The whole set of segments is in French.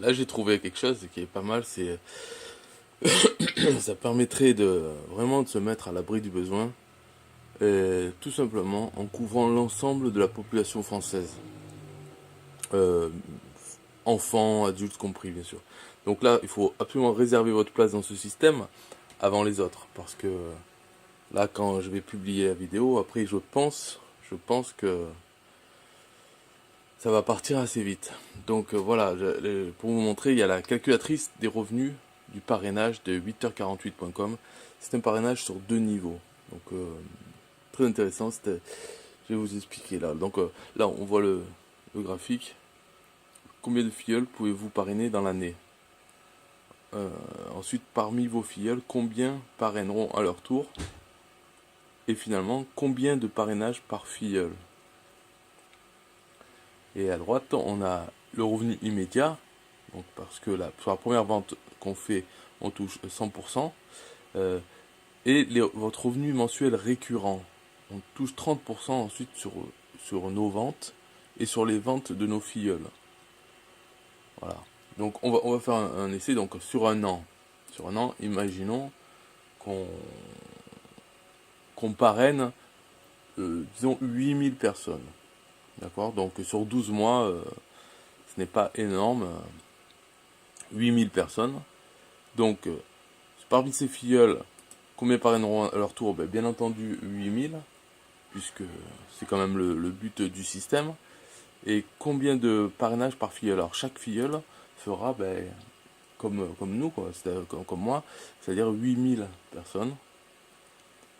là j'ai trouvé quelque chose qui est pas mal, c'est ça permettrait de vraiment de se mettre à l'abri du besoin, tout simplement en couvrant l'ensemble de la population française, euh, enfants, adultes compris bien sûr. Donc là, il faut absolument réserver votre place dans ce système avant les autres, parce que là, quand je vais publier la vidéo, après je pense que ça va partir assez vite. Donc voilà, pour vous montrer, il y a la calculatrice des revenus du parrainage de 8h48.com. C'est un parrainage sur 2 niveaux. Donc très intéressant, je vais vous expliquer là. Donc là, on voit le graphique. Combien de filleuls pouvez-vous parrainer dans l'année? Ensuite, parmi vos filleuls, combien parraineront à leur tour? Et finalement, combien de parrainages par filleul? Et à droite, on a le revenu immédiat. Donc parce que sur la première vente qu'on fait, on touche 100%. Et votre revenu mensuel récurrent, on touche 30% ensuite sur nos ventes et sur les ventes de nos filleuls. Voilà. Donc on va faire un essai donc sur un an. Sur un an, imaginons qu'on parraine, disons, 8000 personnes. D'accord? Donc sur 12 mois, ce n'est pas énorme. 8000 personnes. Donc, parmi ces filleuls, combien parraineront à leur tour? Bien entendu 8000, puisque c'est quand même le but du système. Et combien de parrainages par filleul? Alors chaque filleul fera comme nous, quoi, comme moi, c'est-à-dire 8000 personnes.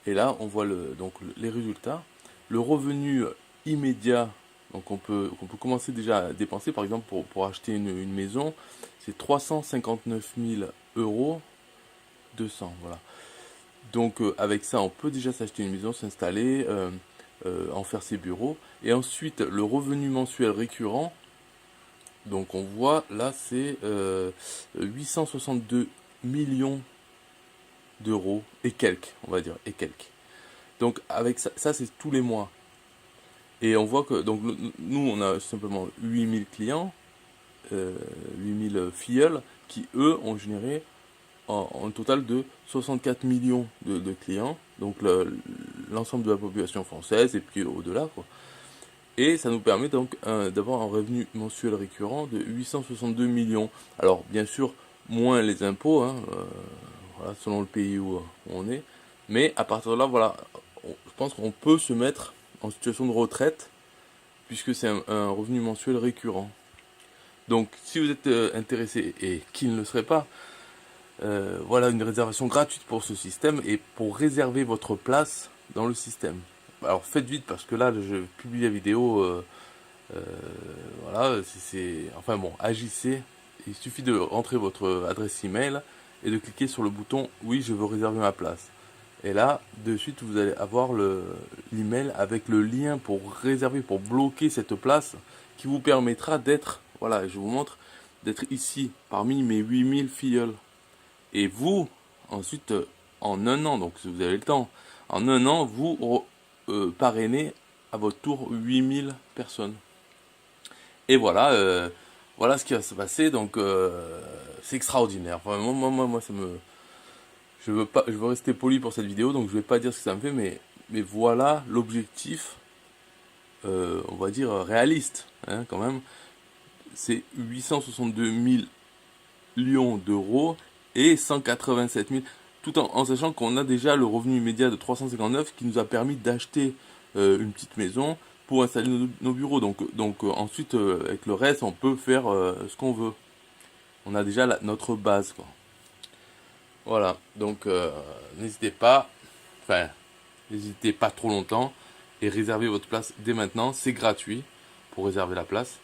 Et là, on voit donc les résultats. Le revenu immédiat, donc on peut commencer déjà à dépenser, par exemple pour acheter une maison, c'est 359 000 euros 200, voilà. Donc avec ça, on peut déjà s'acheter une maison, s'installer, en faire ses bureaux. Et ensuite, le revenu mensuel récurrent, donc on voit là, c'est 862 millions d'euros et quelques, on va dire, et quelques. Donc avec ça c'est tous les mois. Et on voit que donc nous on a simplement 8000 clients, 8000 filleuls qui eux ont généré en total de 64 millions de clients, donc l'ensemble de la population française et puis au-delà, quoi. Et ça nous permet donc d'avoir un revenu mensuel récurrent de 862 millions. Alors bien sûr, moins les impôts, hein, voilà, selon le pays où on est. Mais à partir de là, voilà, je pense qu'on peut se mettre en situation de retraite, puisque c'est un revenu mensuel récurrent. Donc si vous êtes intéressé, et qui ne le serait pas, voilà une réservation gratuite pour ce système et pour réserver votre place dans le système. Alors faites vite parce que là je publie la vidéo, voilà, enfin bon, agissez. Il suffit de rentrer votre adresse email et de cliquer sur le bouton oui je veux réserver ma place. Et là de suite vous allez avoir l'email avec le lien pour réserver, pour bloquer cette place qui vous permettra d'être, voilà, je vous montre, d'être ici parmi mes 8000 filleuls. Et vous, ensuite, en un an, donc si vous avez le temps, en un an, vous parrainez à votre tour 8000 personnes. Et voilà, voilà ce qui va se passer. Donc, c'est extraordinaire. Vraiment, moi, ça me... je veux rester poli pour cette vidéo, donc je vais pas dire ce que ça me fait, mais voilà l'objectif, on va dire, réaliste, hein, quand même. C'est 862 millions d'euros et 187 000, tout en sachant qu'on a déjà le revenu immédiat de 359 qui nous a permis d'acheter une petite maison pour installer nos bureaux. Donc ensuite, avec le reste, on peut faire ce qu'on veut. On a déjà notre base, quoi. Voilà, donc n'hésitez pas, enfin, n'hésitez pas trop longtemps et réservez votre place dès maintenant. C'est gratuit pour réserver la place.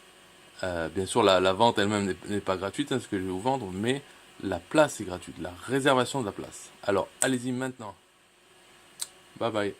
Bien sûr, la vente elle-même n'est pas gratuite, hein, ce que je vais vous vendre, mais la place est gratuite, la réservation de la place. Alors, allez-y maintenant. Bye bye.